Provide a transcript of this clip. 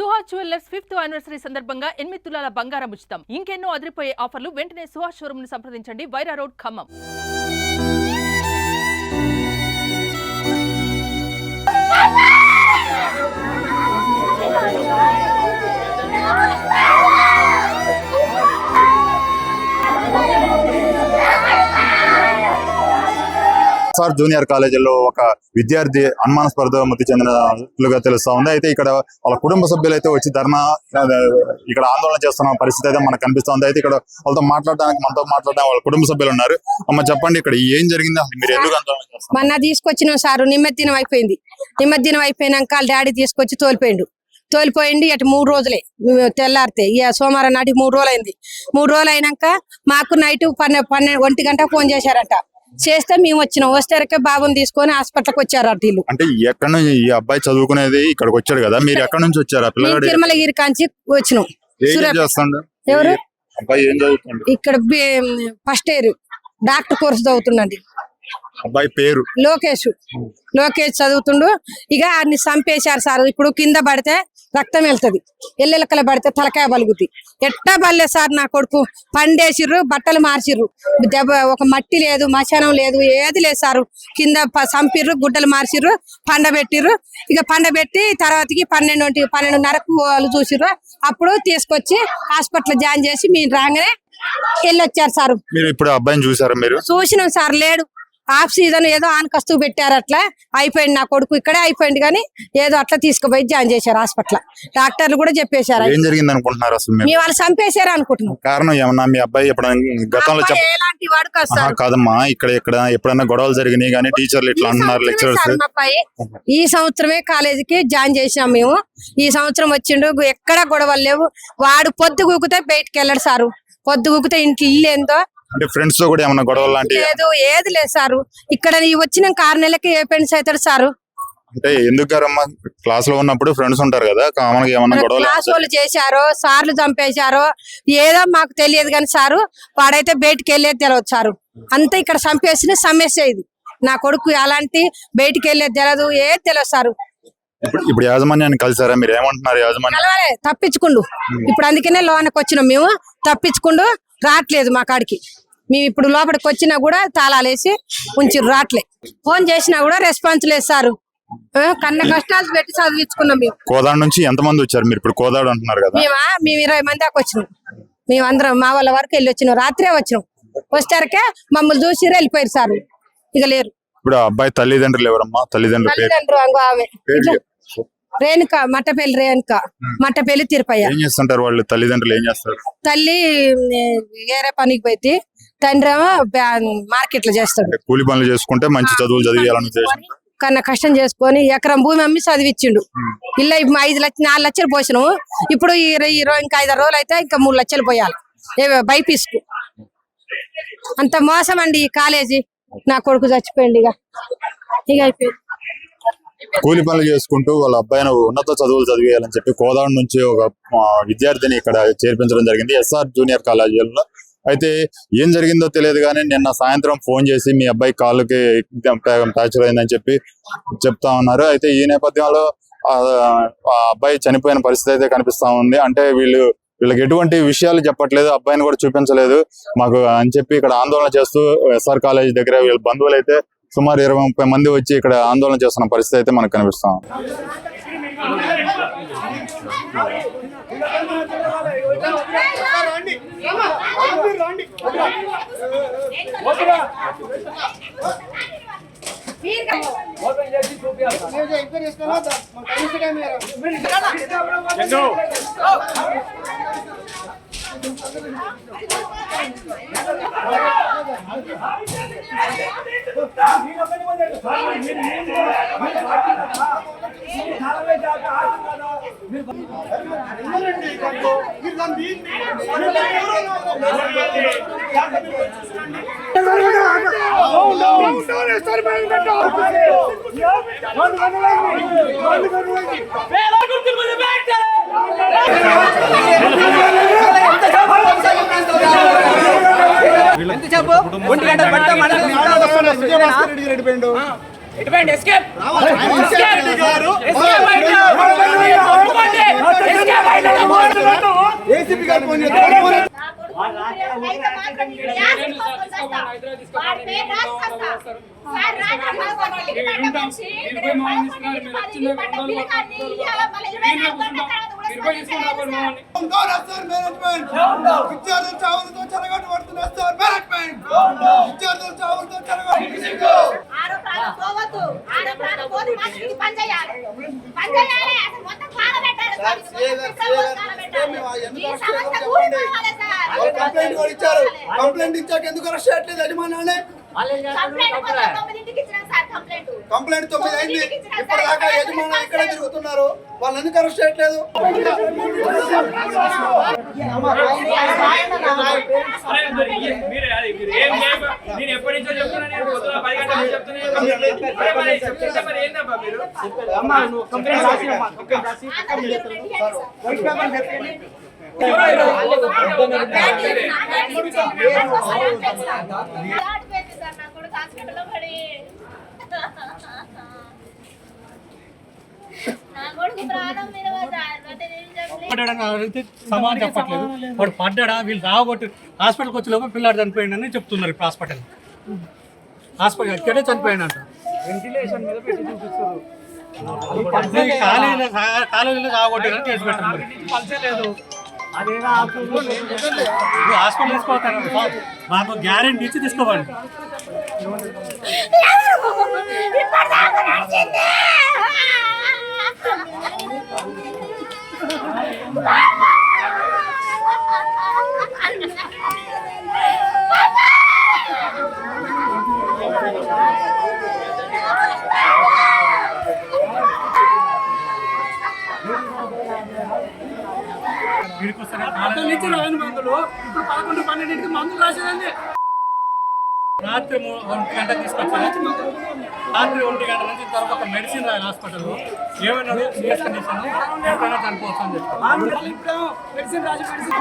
Suhas jewellers 5th anniversary సందర్భంగా 8 తులాల బంగారం ఉచితం. ఇంకెన్నో అదిరిపోయే ఆఫర్లు. వెంటనే సుహాస్ షోరూమ్ ను సంప్రదించండి. Wyra road, Khammam. SR junior కాలేజీలో ఒక విద్యార్థి అనుమానాస్పద మృతి చెందినట్లుగా తెలుస్తా ఉంది. అయితే ఇక్కడ వాళ్ళ కుటుంబ సభ్యులు అయితే వచ్చి ధర్నా ఇక్కడ ఆందోళన చేస్తున్న పరిస్థితి అయితే మనకు కనిపిస్తా ఉంది. అయితే ఇక్కడ మనతో మాట్లాడడానికి వాళ్ళ కుటుంబ సభ్యులు ఉన్నారు. అమ్మ చెప్పండి, ఇక్కడ ఏం జరిగింది, మీరు ఎందుకు ఆందోళన చేస్తున్నారు? మొన్న తీసుకొచ్చిన సారు నిమజ్జనం అయిపోయింది. నిమజ్జనం అయిపోయినాక వాళ్ళ డాడీ తీసుకొచ్చి తోలిపోయింది. అటు 3 రోజులే తెల్లారితే ఇక సోమవారం నాటికి 3 రోజులు అయింది. 3 రోజులు అయినాక మాకు నైట్ 1 గంట ఫోన్ చేశారంట. చేస్తే మేము వచ్చినాం. వస్తే బాబుని తీసుకొని హాస్పిటల్కి వచ్చారు. వీళ్ళు అంటే ఎక్కడ నుంచి ఈ అబ్బాయి చదువుకునేది ఇక్కడికి వచ్చాడు కదా, మీరు ఎక్కడ నుంచి వచ్చారు? తిరుమలగిరి కాంచి వచ్చినాం. ఎవరు ఇక్కడ ఫస్ట్ ఇయర్ డాక్టర్ కోర్సు చదువుతుండండి. అబ్బాయి పేరు లోకేష్ చదువుతుండు. ఇక అన్ని చంపేశారు సార్. ఇప్పుడు కింద పడితే రక్తం వెళ్తది, ఎల్లెలకల పడితే తలకాయ బలుగుద్ది. ఎట్టా బల్లే సార్ నా కొడుకు. పండేసిర్రు, బట్టలు మార్చిర్రు, ఒక మట్టి లేదు, మశానం లేదు, ఏది లేదు సారు. కింద చంపిర్రు, గుడ్డలు మార్చిర్రు, పండబెట్టిర్రు. ఇక పండబెట్టి తర్వాతకి 12:30కు వాళ్ళు చూసిర్రు. అప్పుడు తీసుకొచ్చి హాస్పిటల్ జాయిన్ చేసి మేము రాగానే వెళ్ళొచ్చారు సారు. ఇప్పుడు అబ్బాయిని చూసారా? మీరు చూసినాం సార్. లేడు, ఆఫ్ సీజన్ ఏదో ఆనకస్తూ పెట్టారు. అట్లా అయిపోయింది నా కొడుకు. ఇక్కడే అయిపోయింది కానీ ఏదో అట్లా తీసుకుపోయి జాయిన్ చేశారు హాస్పిటల్. డాక్టర్లు కూడా చెప్పేశారు. ఏం జరిగింది అనుకుంటున్నారు అసలు? మీ వాళ్ళు చంపేశారు అనుకుంటున్నాం. కారణం ఏమన్నా? మీ అబ్బాయి గతంలో ఎలాంటి వాడు కాదు కాదమ్మా, ఇక్కడ ఎప్పుడైనా గొడవలు జరిగినాయి కానీ టీచర్లు ఇట్లా అంటున్నారు, లెక్చరర్స్. ఈ సంవత్సరమే కాలేజీకి జాయిన్ చేసినాం మేము. ఈ సంవత్సరం వచ్చిండు, ఎక్కడ గొడవలు లేవు. వాడు పొద్దు కూకుతే బయటికి వెళ్ళాడు సారు. పొద్దు కూకుతే ఇంట్లో ఇల్లు ఏందో. అంటే ఫ్రెండ్స్ తో కూడా ఏమన్నా గొడవలు లాంటి లేదు, ఏది లేదు సారు. ఇక్కడ వచ్చిన 6 నెలలకి ఏ ఫ్రెండ్స్ అవుతాడు సారు? అంటే ఎందుకమ్మా, క్లాస్ లో ఉన్నప్పుడు ఫ్రెండ్స్ ఉంటారు కదా, కామన్ గా ఏమన్నా గొడవలు క్లాస్ వాళ్ళు చేశారో, సార్లు చంపేశారో ఏదో మాకు తెలియదు కానీ సారు వాడైతే బయటికి వెళ్ళేది తెలియదు సారు. అంతా ఇక్కడ చంపేసిన సమస్య ఇది. నా కొడుకు అలాంటి బయటికి వెళ్ళేది తెలియదు, ఏది తెలియదు సారు. ఇప్పుడు యాజమాన్యాన్ని కలిసారా? మీరు ఏమంటున్నారు? యాజమాన్యం తప్పించుకుండు. ఇప్పుడు అందుకనే లోనకి వచ్చినాం మేము. తప్పించుకుండు రావట్లేదు మా కాడికి. మేము ఇప్పుడు లోపలికి వచ్చినా కూడా తాళాలేసి ఉంచిరు, రావట్లే. ఫోన్ చేసినా కూడా రెస్పాన్స్ లేదు సారు. కన్న కష్టాలు పెట్టి చదివించుకున్నాం మేము. కోదాడ నుంచి ఎంతమంది వచ్చారు? మీరు ఇప్పుడు కోదాడ అంటున్నారు కదా. మేము 20 మంది దాకా వచ్చినాం. మేము అందరం మా వాళ్ళ వరకు వెళ్ళి వచ్చినాం. రాత్రే వచ్చినాం. వస్తారకే మమ్మల్ని చూసి వెళ్ళిపోయారు సార్. ఇక లేరు. ఇప్పుడు అబ్బాయి తల్లిదండ్రులు ఎవరమ్మా? తల్లిదండ్రులు ఆమె రేణుక, మట్టపల్లి రేణుక, మట్టపల్లి తిరుపయ్య. ఏం చేస్తుంటారు వాళ్ళు? తల్లిదండ్రులు ఏం చేస్తారు? తల్లి ఏరే పనికి పోయి, తండ్రి ఏమో మార్కెట్ లో చేస్తాడు. కూలి పనులు చేసుకుంటే మంచి చదువులు చదివేయాలని కన్నా కష్టం చేసుకొని ఎకరం భూమి అమ్మి చదివిచ్చిండు. ఇల్లు 4 లక్షలు పోసినాము. ఇప్పుడు ఇంకా 5 రోజులు అయితే ఇంకా 3 లక్షలు పోయాలి బైపీస్కు. అంత మోసం అండి ఈ కాలేజీ. నా కొడుకు చచ్చిపోయింది. ఇక అయిపోయింది. కూలి పనులు చేసుకుంటూ వాళ్ళ అబ్బాయిని ఉన్నత చదువులు చదివేయాలని చెప్పి కోదాడ నుంచి ఒక విద్యార్థిని ఇక్కడ చేర్పించడం జరిగింది ఎస్ఆర్ జూనియర్ కాలేజీలో. అయితే ఏం జరిగిందో తెలియదు కానీ నిన్న సాయంత్రం ఫోన్ చేసి మీ అబ్బాయి కాళ్ళకి ఫ్రాక్చర్ అయిందని చెప్పి చెప్తా ఉన్నారు. అయితే ఈ నేపథ్యంలో ఆ అబ్బాయి చనిపోయిన పరిస్థితి అయితే కనిపిస్తా ఉంది. అంటే వీళ్ళకి ఎటువంటి విషయాలు చెప్పట్లేదు, అబ్బాయిని కూడా చూపించలేదు మాకు అని చెప్పి ఇక్కడ ఆందోళన చేస్తూ ఎస్ఆర్ కాలేజీ దగ్గర వీళ్ళ బంధువులు అయితే సుమారు 20-30 మంది వచ్చి ఇక్కడ ఆందోళన చేస్తున్న పరిస్థితి అయితే మనకు కనిపిస్తాం. ఎస్కేప్ విద్యార్థుల చావులతో చెలగొట్టబడుతున్న సార్ మేనేజ్మెంట్ విద్యార్థుల చావులతో కంప్లైంట్ ఇచ్చాక ఎందుకు అరెస్ట్ చేయట్లేదు యజమాని? కంప్లైంట్ 9 అయింది, ఇప్పటిదాకా యజమాని ఎక్కడ తిరుగుతున్నారు, వాళ్ళు ఎందుకు అరెస్ట్ చేయట్లేదు? సమానం చెప్పట్లేదు. వాడు పడ్డా వీళ్ళు రావగొట్టి హాస్పిటల్కి వచ్చే లోపల పిల్లాడు చనిపోయిందని చెప్తున్నారు. ఇప్పుడు హాస్పిటల్ ఇక్కడే చనిపోయినట్ట. వెంటిలేషన్ మీద పెట్టి చూపిస్తారు. కాలేజీలో రావగొట్టారని కేసు పెట్టారు. హాస్పిటల్ తీసుకోవాలి, మాకు గ్యారెంటీ ఇచ్చి తీసుకోవాలి. రాని మందులు ఇప్పుడు 11, 12 మందులు రాసేదండి. రాత్రి 1 గంట తీసుకొచ్చాను. రాత్రి 1 గంట నుంచి తర్వాత ఒక మెడిసిన్ రాయాలి హాస్పిటల్లో. ఏమైనా సీరియస్ కండిషన్ ఎప్పుడైనా చనిపోవచ్చు అని చెప్పి ఇప్పుడు మెడిసిన్ రాసి మెడిసిన్